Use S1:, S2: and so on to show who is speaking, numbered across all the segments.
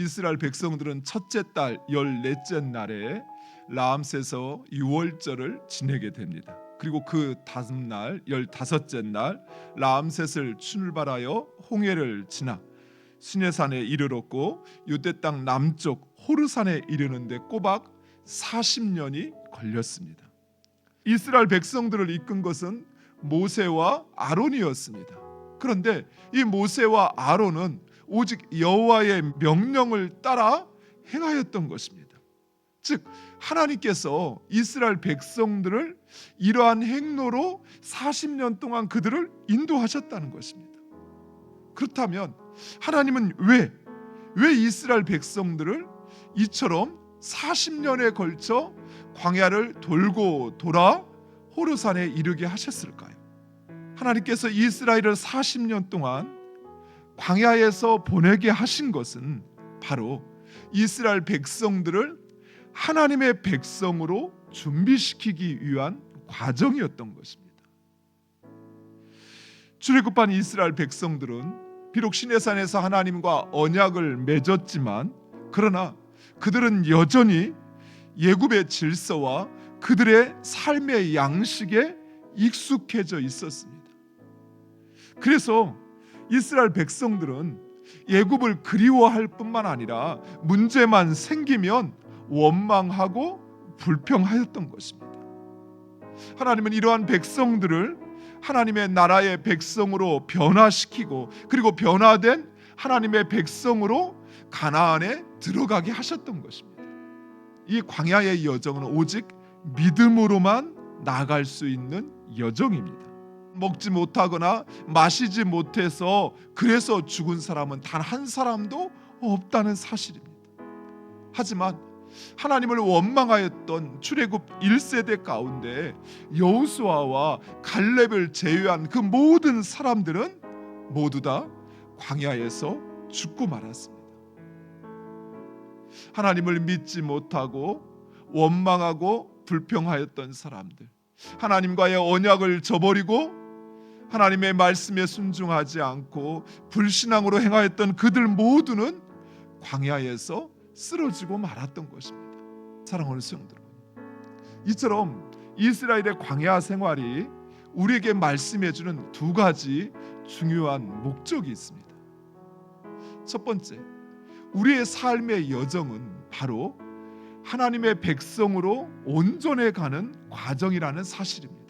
S1: 이스라엘 백성들은 첫째 달 14째 날에 라암세서 유월절을 지내게 됩니다. 그리고 그 다음 날 15째 날 라암셋을 출발하여 홍해를 지나 시내산에 이르렀고 유대 땅 남쪽 호르산에 이르는데 꼬박 40년이 걸렸습니다. 이스라엘 백성들을 이끈 것은 모세와 아론이었습니다. 그런데 이 모세와 아론은 오직 여호와의 명령을 따라 행하였던 것입니다. 즉 하나님께서 이스라엘 백성들을 이러한 행로로 40년 동안 그들을 인도하셨다는 것입니다. 그렇다면 하나님은 왜 이스라엘 백성들을 이처럼 40년에 걸쳐 광야를 돌고 돌아 호르산에 이르게 하셨을까요? 하나님께서 이스라엘을 40년 동안 광야에서 보내게 하신 것은 바로 이스라엘 백성들을 하나님의 백성으로 준비시키기 위한 과정이었던 것입니다. 출애굽한 이스라엘 백성들은 비록 시내산에서 하나님과 언약을 맺었지만 그러나 그들은 여전히 예굽의 질서와 그들의 삶의 양식에 익숙해져 있었습니다. 그래서 이스라엘 백성들은 예굽을 그리워할 뿐만 아니라 문제만 생기면 원망하고 불평하였던 것입니다. 하나님은 이러한 백성들을 하나님의 나라의 백성으로 변화시키고 그리고 변화된 하나님의 백성으로 가나안에 들어가게 하셨던 것입니다. 이 광야의 여정은 오직 믿음으로만 나아갈 수 있는 여정입니다. 먹지 못하거나 마시지 못해서 그래서 죽은 사람은 단 한 사람도 없다는 사실입니다. 하지만 하나님을 원망하였던 출애굽 1세대 가운데 여호수아와 갈렙을 제외한 그 모든 사람들은 모두 다 광야에서 죽고 말았습니다. 하나님을 믿지 못하고 원망하고 불평하였던 사람들, 하나님과의 언약을 저버리고 하나님의 말씀에 순종하지 않고 불신앙으로 행하였던 그들 모두는 광야에서 쓰러지고 말았던 것입니다. 사랑하는 성도 여러분, 이처럼 이스라엘의 광야 생활이 우리에게 말씀해주는 두 가지 중요한 목적이 있습니다. 첫 번째, 우리의 삶의 여정은 바로 하나님의 백성으로 온전해가는 과정이라는 사실입니다.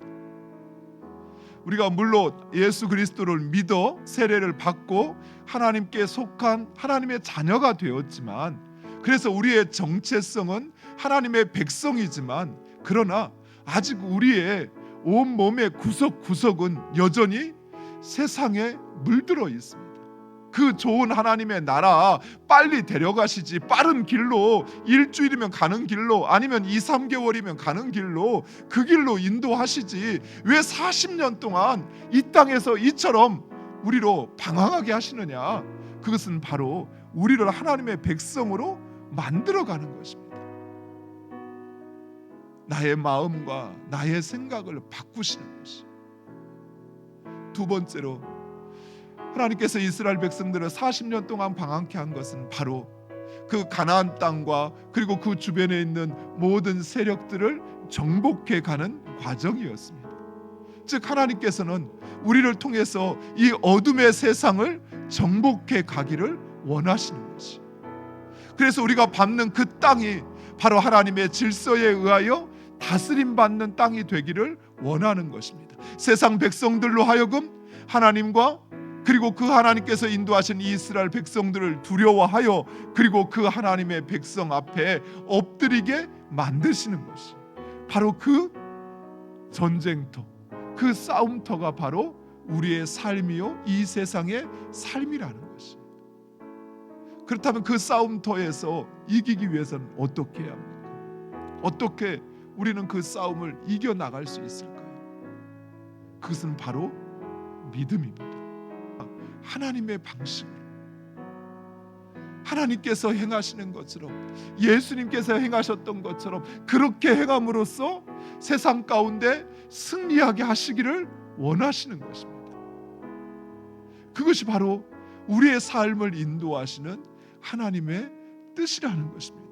S1: 우리가 물론 예수 그리스도를 믿어 세례를 받고 하나님께 속한 하나님의 자녀가 되었지만, 그래서 우리의 정체성은 하나님의 백성이지만, 그러나 아직 우리의 온몸의 구석구석은 여전히 세상에 물들어 있습니다. 그 좋은 하나님의 나라 빨리 데려가시지, 빠른 길로 일주일이면 가는 길로, 아니면 2-3개월이면 가는 길로, 그 길로 인도하시지 왜 40년 동안 이 땅에서 이처럼 우리로 방황하게 하시느냐. 그것은 바로 우리를 하나님의 백성으로 만들어가는 것입니다. 나의 마음과 나의 생각을 바꾸시는 것이. 두 번째로, 하나님께서 이스라엘 백성들을 40년 동안 방황케 한 것은 바로 그 가나안 땅과 그리고 그 주변에 있는 모든 세력들을 정복해 가는 과정이었습니다. 즉 하나님께서는 우리를 통해서 이 어둠의 세상을 정복해 가기를 원하시는 것이. 그래서 우리가 밟는 그 땅이 바로 하나님의 질서에 의하여 다스림받는 땅이 되기를 원하는 것입니다. 세상 백성들로 하여금 하나님과 그리고 그 하나님께서 인도하신 이스라엘 백성들을 두려워하여 그리고 그 하나님의 백성 앞에 엎드리게 만드시는 것이 바로 그 전쟁터, 그 싸움터가 바로 우리의 삶이요 이 세상의 삶이라는 것이. 그렇다면 그 싸움터에서 이기기 위해서는 어떻게 해야 합니까? 어떻게 우리는 그 싸움을 이겨나갈 수 있을까요? 그것은 바로 믿음입니다. 하나님의 방식으로, 하나님께서 행하시는 것처럼, 예수님께서 행하셨던 것처럼 그렇게 행함으로써 세상 가운데 승리하게 하시기를 원하시는 것입니다. 그것이 바로 우리의 삶을 인도하시는 하나님의 뜻이라는 것입니다.